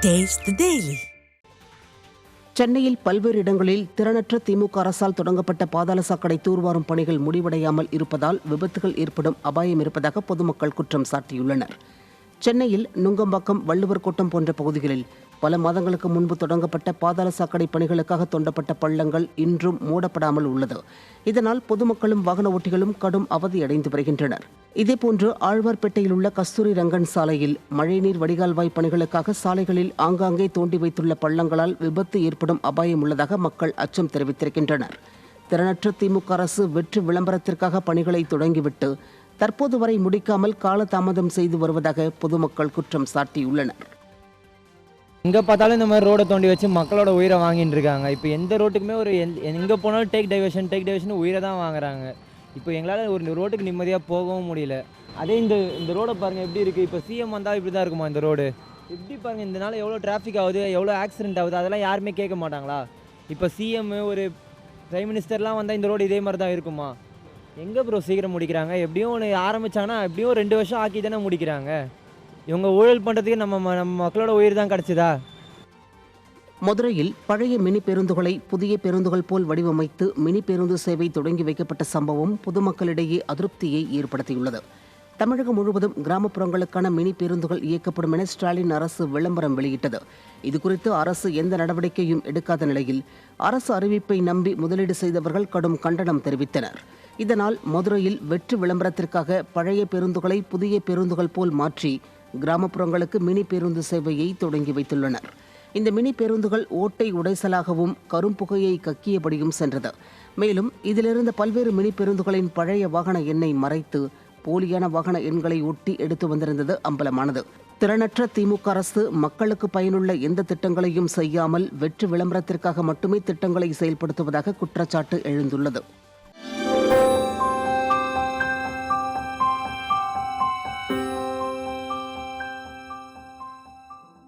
Taste the Daily. சென்னையில் பல்வேறு இடங்களில் திறனற்ற திமுக அரசால் தொடங்கப்பட்ட பாதாள சாக்கடை தூர்வாரும் பணிகள் முடிவடையாமல் இருப்பதால் விபத்துகள் ஏற்படும் அபாயம் இருப்பதாக பொதுமக்கள் குற்றம் சாட்டியுள்ளனர். சென்னையில் நுங்கம்பாக்கம், வள்ளுவர் கோட்டம் போன்ற பகுதிகளில் பல மாதங்களுக்கு முன்பு தொடங்கப்பட்ட பாதாள சாக்கடை பணிகளுக்காக தோண்டப்பட்ட பள்ளங்கள் இன்றும் மூடப்படாமல் உள்ளது. இதனால் பொதுமக்களும் வாகன ஓட்டிகளும் கடும் அவதியடைந்து வருகின்றனர். இதேபோன்று ஆழ்வார்பேட்டையில் உள்ள கஸ்தூரி ரங்கன் சாலையில் மழைநீர் வடிகால்வாய் பணிகளுக்காக சாலைகளில் ஆங்காங்கே தோண்டி வைத்துள்ள பள்ளங்களால் விபத்து ஏற்படும் அபாயம் உள்ளதாக மக்கள் அச்சம் தெரிவித்திருக்கின்றனர். திறனற்ற திமுக அரசு வெற்று விளம்பரத்திற்காக பணிகளை தொடங்கிவிட்டு தற்போது வரை முடிக்காமல் காலதாமதம் செய்து வருவதாக பொதுமக்கள் குற்றம் சாட்டியுள்ளனர். எங்கே பார்த்தாலும் இந்த மாதிரி ரோடை தோண்டி வச்சு மக்களோட உயிரை வாங்கிட்டு இருக்காங்க. இப்போ எந்த ரோட்டுக்குமே எங்கே போனாலும் டேக் டைவர்ஷன் உயிரை தான் வாங்குறாங்க. இப்போ எங்களால் ஒரு ரோட்டுக்கு நிம்மதியாக போகவும் முடியல. அதே இந்த ரோடை பாருங்கள் எப்படி இருக்குது. இப்போ சிஎம் வந்தால் இப்படி தான் இருக்குமா இந்த ரோடு? எப்படி பாருங்கள், இந்த நாள் எவ்வளோ டிராஃபிக் ஆகுது, எவ்வளோ ஆக்சிடென்ட் ஆகுது, அதெல்லாம் யாருமே கேட்க மாட்டாங்களா? இப்போ சிஎம் ஒரு பிரைம் மினிஸ்டர்லாம் வந்தால் இந்த ரோடு இதே மாதிரி தான் இருக்குமா? எங்கே ப்ரோ சீக்கிரம் முடிக்கிறாங்க? எப்படியும் ஒன்று ஆரம்பித்தாங்கன்னா எப்படியும் 2 வருஷம் ஆக்கி தானே முடிக்கிறாங்க. இவங்க ஊழல் பண்ணுறதுக்கு நம்ம மக்களோட உயிர் தான் கிடச்சிதா? மதுரையில் பழைய மினி பேருந்துகளை புதிய பேருந்துகள் போல் வடிவமைத்து மினி பேருந்து சேவை தொடங்கி வைக்கப்பட்ட சம்பவம் பொதுமக்களிடையே அதிருப்தியை ஏற்படுத்தியுள்ளது. தமிழகம் முழுவதும் கிராமப்புறங்களுக்கான மினி பேருந்துகள் இயக்கப்படும் என ஸ்டாலின் அரசு விளம்பரம் வெளியிட்டது. இதுகுறித்து அரசு எந்த நடவடிக்கையும் எடுக்காத நிலையில் அரசு அறிவிப்பை நம்பி முதலீடு செய்தவர்கள் கடும் கண்டனம் தெரிவித்தனர். இதனால் மதுரையில் வெற்று விளம்பரத்திற்காக பழைய பேருந்துகளை புதிய பேருந்துகள் போல் மாற்றி கிராமப்புறங்களுக்கு மினி பேருந்து சேவையை தொடங்கி வைத்துள்ளனர். இந்த மினி பேருந்துகள் ஓட்டை உடைசலாகவும் கரும்புகையை கக்கியபடியும் சென்றது. மேலும் இதிலிருந்த பல்வேறு மினி பேருந்துகளின் பழைய வாகன எண்ணை மறைத்து போலியான வாகன எண்களை ஒட்டி எடுத்து வந்திருந்தது அம்பலமானது. திறனற்ற திமுக அரசு மக்களுக்கு பயனுள்ள எந்த திட்டங்களையும் செய்யாமல் வெற்று விளம்பரத்திற்காக மட்டுமே திட்டங்களை செயல்படுத்துவதாக குற்றச்சாட்டு எழுந்துள்ளது.